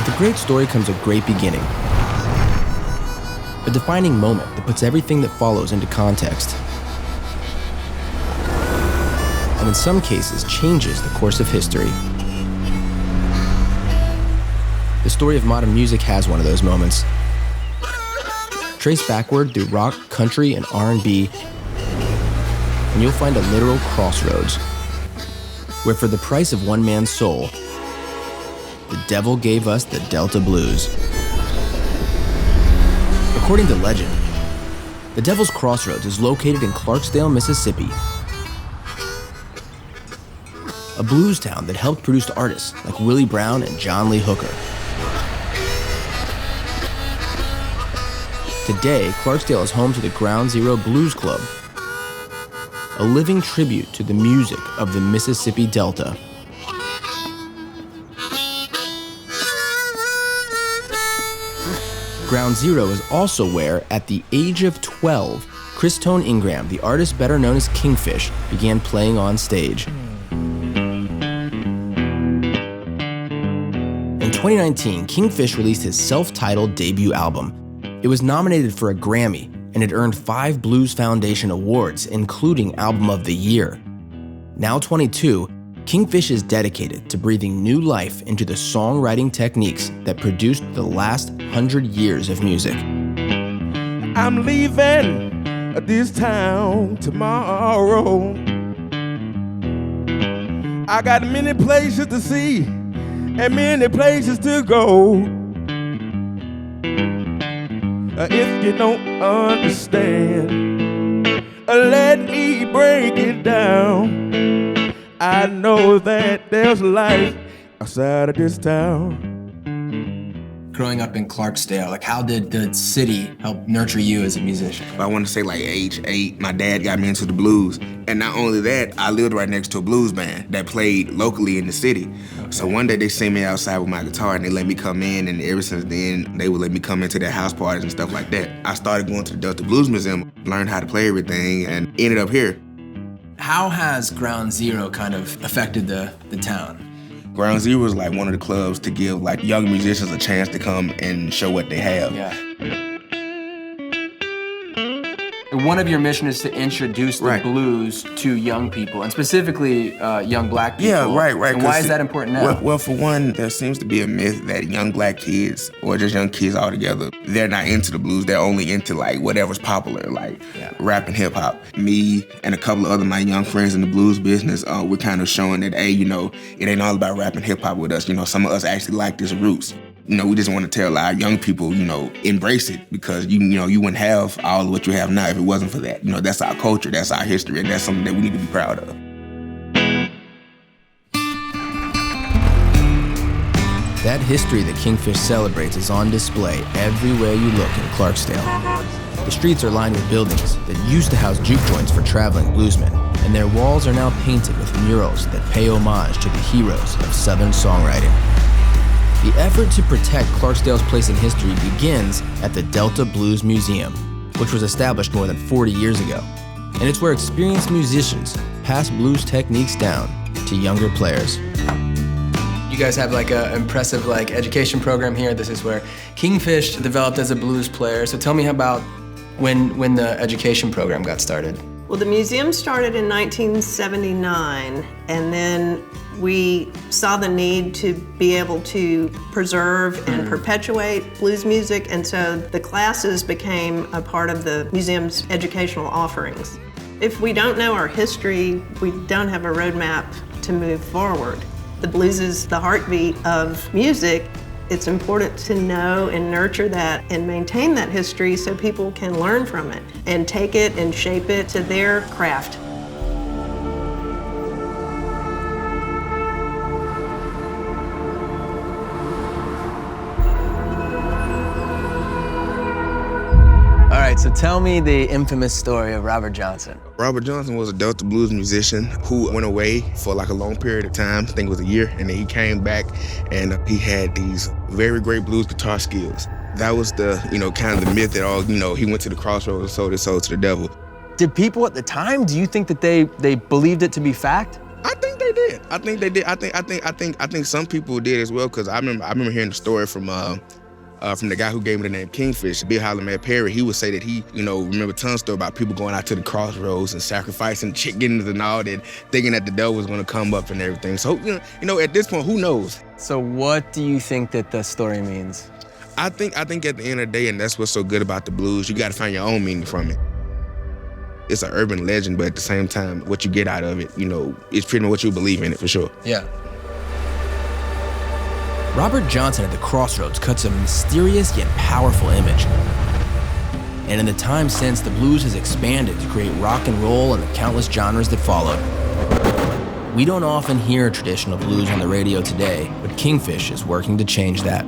With a great story comes a great beginning. A defining moment that puts everything that follows into context. And in some cases, changes the course of history. The story of modern music has one of those moments. Trace backward through rock, country, and R&B, and you'll find a literal crossroads, where for the price of one man's soul, the devil gave us the Delta Blues. According to legend, the Devils Crossroads is located in Clarksdale, Mississippi, a blues town that helped produce artists like Willie Brown and John Lee Hooker. Today, Clarksdale is home to the Ground Zero Blues Club, a living tribute to the music of the Mississippi Delta. Ground Zero is also where, at the age of 12, Christone Ingram, the artist better known as Kingfish, began playing on stage. In 2019, Kingfish released his self-titled debut album. It was nominated for a Grammy, and it earned 5 Blues Foundation awards, including Album of the Year. Now 22, Kingfish is dedicated to breathing new life into the songwriting techniques that produced the last 100 years of music. I'm leaving this town tomorrow. I got many places to see and many places to go. If you don't understand, let me break it down. I know that there's life outside of this town. Growing up in Clarksdale, how did the city help nurture you as a musician? I want to say age 8, my dad got me into the blues. And not only that, I lived right next to a blues band that played locally in the city. Okay. So one day they sent me outside with my guitar and they let me come in, and ever since then, they would let me come into their house parties and stuff like that. I started going to the Delta Blues Museum, learned how to play everything, and ended up here. How has Ground Zero kind of affected the town? Ground Zero is one of the clubs to give young musicians a chance to come and show what they have. Yeah. One of your missions is to introduce the blues to young people, and specifically young black people. Yeah, right. And why is that important now? Well, for one, there seems to be a myth that young black kids, or just young kids altogether, they're not into the blues. They're only into whatever's popular, rap and hip hop. Me and a couple of other my young friends in the blues business, we're kind of showing that, hey, it ain't all about rap and hip hop with us. Some of us actually like this roots. We just want to tell our young people, embrace it, because you wouldn't have all of what you have now if it wasn't for that. That's our culture, that's our history, and that's something that we need to be proud of. That history that Kingfish celebrates is on display everywhere you look in Clarksdale. The streets are lined with buildings that used to house juke joints for traveling bluesmen, and their walls are now painted with murals that pay homage to the heroes of Southern songwriting. The effort to protect Clarksdale's place in history begins at the Delta Blues Museum, which was established more than 40 years ago. And it's where experienced musicians pass blues techniques down to younger players. You guys have an impressive education program here. This is where Kingfish developed as a blues player. So tell me about when the education program got started. Well, the museum started in 1979, and then we saw the need to be able to preserve and perpetuate blues music, and so the classes became a part of the museum's educational offerings. If we don't know our history, we don't have a roadmap to move forward. The blues is the heartbeat of music. It's important to know and nurture that and maintain that history so people can learn from it and take it and shape it to their craft. All right, so tell me the infamous story of Robert Johnson. Robert Johnson was a Delta blues musician who went away for a long period of time, I think it was a year, and then he came back and he had these very great blues guitar skills. That was the, kind of the myth that he went to the crossroads and sold his soul to the devil. Did people at the time, do you think that they believed it to be fact? I think they did. I think some people did as well, because I remember hearing the story from the guy who gave me the name Kingfish, Bill Holloman Perry. He would say that he, remember tons of stories about people going out to the crossroads and sacrificing chickens and all that, thinking that the devil was gonna come up and everything. So, at this point, who knows? So what do you think that the story means? I think at the end of the day, and that's what's so good about the blues, you gotta find your own meaning from it. It's an urban legend, but at the same time, what you get out of it, it's pretty much what you believe in it, for sure. Yeah. Robert Johnson at the Crossroads cuts a mysterious yet powerful image. And in the time since, the blues has expanded to create rock and roll and the countless genres that followed. We don't often hear traditional blues on the radio today, but Kingfish is working to change that.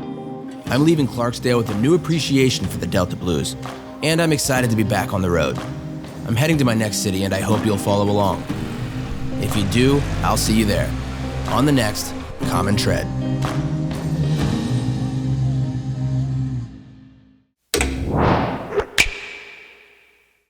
I'm leaving Clarksdale with a new appreciation for the Delta blues, and I'm excited to be back on the road. I'm heading to my next city, and I hope you'll follow along. If you do, I'll see you there, on the next Common Tread.